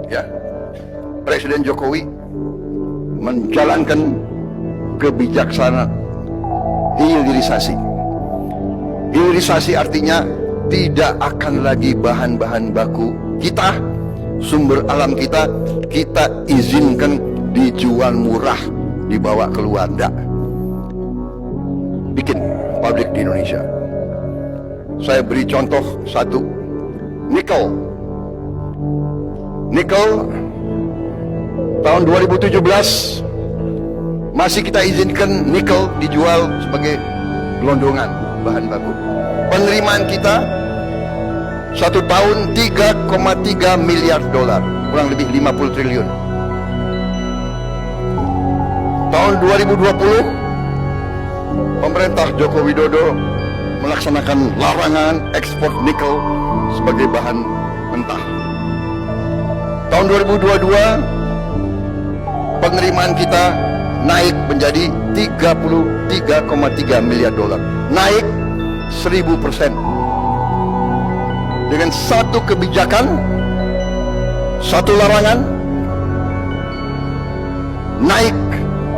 Ya, Presiden Jokowi menjalankan kebijaksanaan hilirisasi. Hilirisasi artinya tidak akan lagi bahan-bahan baku kita, sumber alam kita izinkan dijual murah, dibawa keluar. Enggak. Bikin pabrik di Indonesia. Saya beri contoh satu, nikel tahun 2017 masih kita izinkan nikel dijual sebagai gelondongan bahan baku. Penerimaan kita satu tahun 3,3 miliar dolar, kurang lebih 50 triliun. Tahun 2020 pemerintah Joko Widodo melaksanakan larangan ekspor nikel sebagai bahan mentah. Tahun 2022 penerimaan kita naik menjadi 33,3 miliar dolar, naik 1000%. Dengan satu kebijakan, satu larangan, naik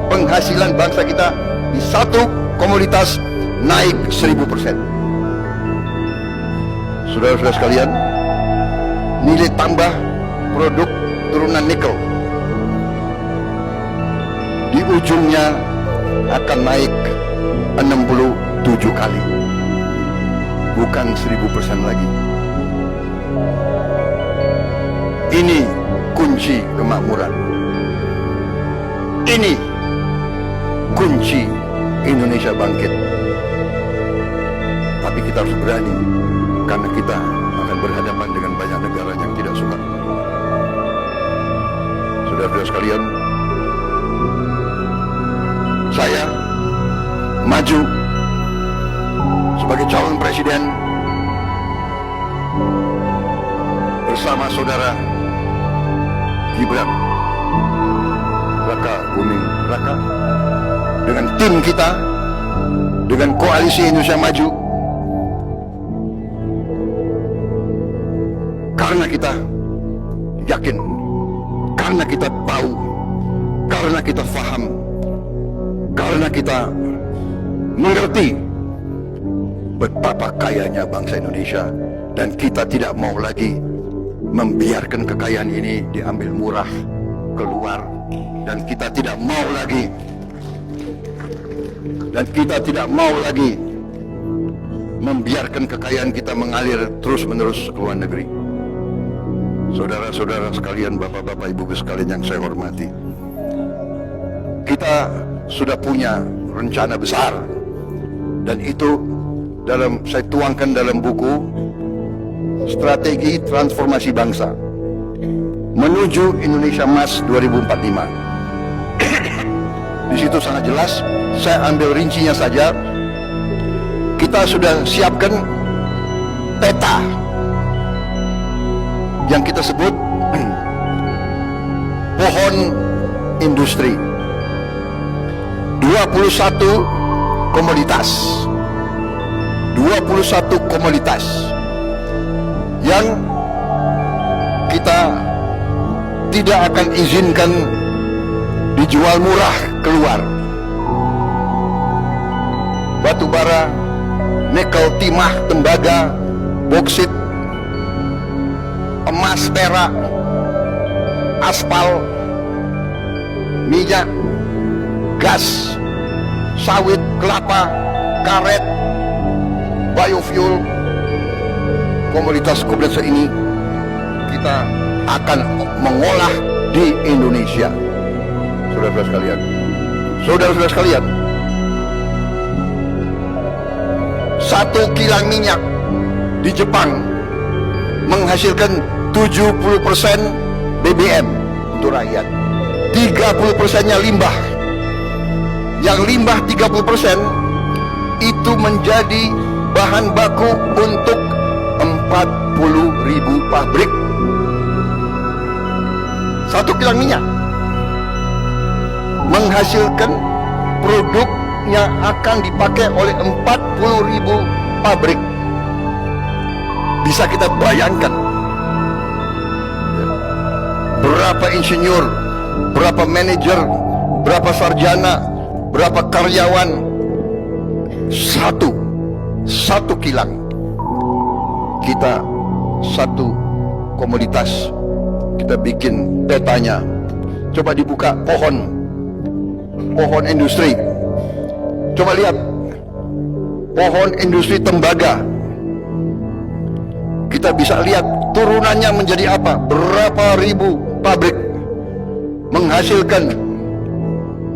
penghasilan bangsa kita di satu komoditas naik 1000%. Saudara-saudara sekalian, nilai tambah produk turunan nikel di ujungnya akan naik 67 kali, bukan 1000% lagi. Ini kunci kemakmuran. Ini kunci Indonesia bangkit. Tapi kita harus berani, karena kita akan berhadapan dengan banyak negara yang tidak suka. Saudara-saudara sekalian, saya maju sebagai calon presiden bersama saudara Gibran Raka Buming Raka, dengan tim kita, dengan koalisi Indonesia Maju, karena kita yakin, karena kita tahu, karena kita faham, karena kita mengerti betapa kayanya bangsa Indonesia, dan kita tidak mau lagi membiarkan kekayaan ini diambil murah keluar, dan kita tidak mau lagi membiarkan kekayaan kita mengalir terus-menerus ke luar negeri. Saudara-saudara sekalian, bapak-bapak, ibu-ibu sekalian yang saya hormati, kita sudah punya rencana besar, dan itu saya tuangkan dalam buku Strategi Transformasi Bangsa Menuju Indonesia Emas 2045. Di situ sangat jelas, saya ambil rincinya saja. Kita sudah siapkan peta yang kita sebut pohon industri. 21 komoditas yang kita tidak akan izinkan dijual murah keluar. Batu bara, nikel, timah, tembaga, boksit, emas, perak, aspal, minyak, gas, sawit, kelapa, karet, biofuel, komoditas ini kita akan mengolah di Indonesia. Saudara-saudara sekalian, 1 kilang minyak di Jepang menghasilkan 70% BBM untuk rakyat, 30%-nya limbah. Yang limbah 30% itu menjadi bahan baku untuk 40.000 pabrik. 1 kilang minyak menghasilkan produk yang akan dipakai oleh 40.000 pabrik. Bisa kita bayangkan berapa insinyur, berapa manajer, berapa sarjana, berapa karyawan, satu kilang. Kita satu komoditas, kita bikin petanya. Coba dibuka pohon industri, coba lihat pohon industri tembaga. Kita bisa lihat turunannya menjadi apa, berapa ribu pabrik menghasilkan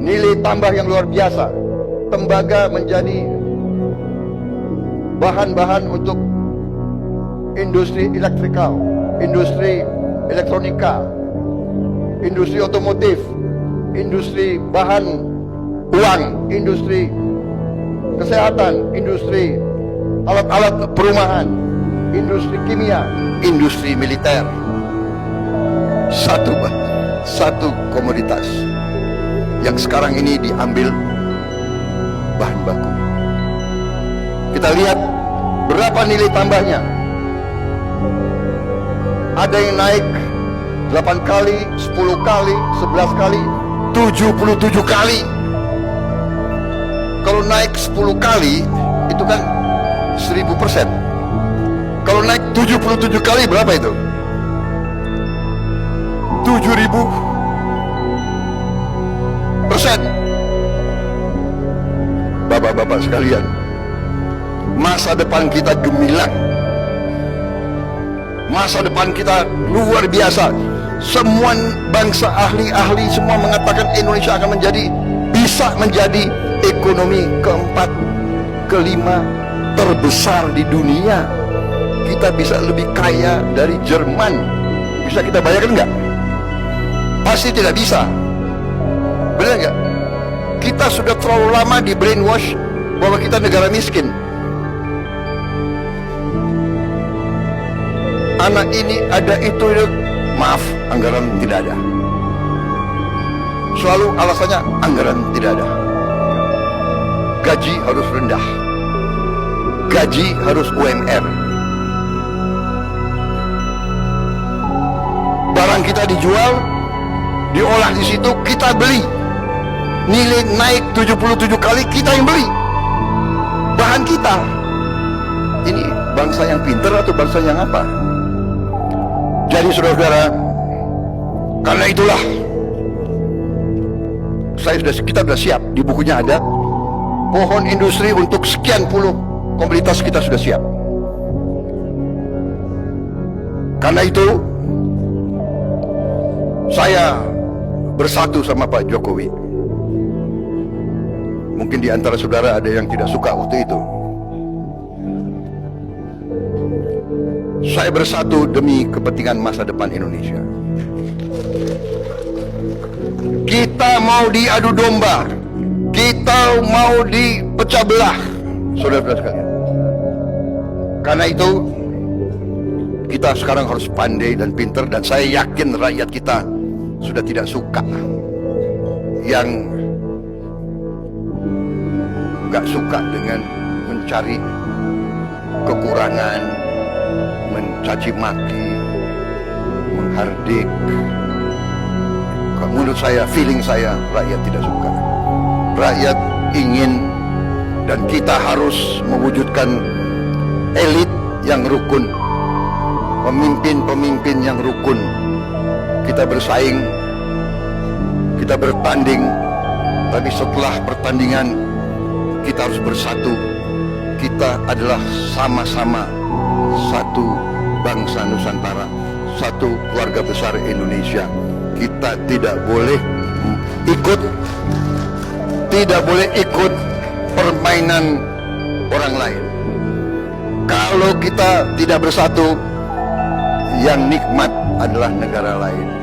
nilai tambah yang luar biasa. Tembaga menjadi bahan-bahan untuk industri elektrikal, industri elektronika, industri otomotif, industri bahan uang, industri kesehatan, industri alat-alat perumahan, industri kimia, industri militer. Satu komoditas yang sekarang ini diambil bahan baku. Kita lihat berapa nilai tambahnya. Ada yang naik 8 kali, 10 kali, 11 kali, 77 kali. Kalau naik 10 kali itu kan 1000%. Kalau naik 77 kali berapa itu? 7000%. Bapak-bapak sekalian, masa depan kita gemilang, masa depan kita luar biasa. Semua bangsa ahli-ahli semua mengatakan Indonesia akan bisa menjadi ekonomi keempat, kelima terbesar di dunia. Kita bisa lebih kaya dari Jerman. Bisa kita bayangkan nggak? Pasti tidak bisa. Benar nggak? Kita sudah terlalu lama di brainwash bahwa kita negara miskin. Anak ini ada itu, maaf, anggaran tidak ada. Selalu alasannya anggaran tidak ada. Gaji harus rendah, gaji harus UMR. Barang kita dijual, diolah di situ, kita beli. Nilai naik 77 kali, kita yang beli. Bahan kita. Ini bangsa yang pintar atau bangsa yang apa? Jadi saudara-saudara, karena itulah kita sudah siap. Di bukunya ada pohon industri untuk sekian puluh komoditas, kita sudah siap. Karena itu saya bersatu sama Pak Jokowi. Mungkin di antara saudara ada yang tidak suka waktu itu. Saya bersatu demi kepentingan masa depan Indonesia. Kita mau diadu domba, kita mau dipecah belah, saudara-saudara sekalian. Karena itu kita sekarang harus pandai dan pintar, dan saya yakin rakyat kita sudah tidak suka yang gak suka dengan mencari kekurangan, mencaci maki, menghardik. Menurut saya, feeling saya, rakyat tidak suka. Rakyat ingin, dan kita harus mewujudkan elit yang rukun, pemimpin-pemimpin yang rukun. Kita bersaing, kita bertanding, tapi setelah pertandingan kita harus bersatu. Kita adalah sama-sama satu bangsa Nusantara, satu keluarga besar Indonesia. Kita tidak boleh ikut permainan orang lain. Kalau kita tidak bersatu, yang nikmat adalah negara lain.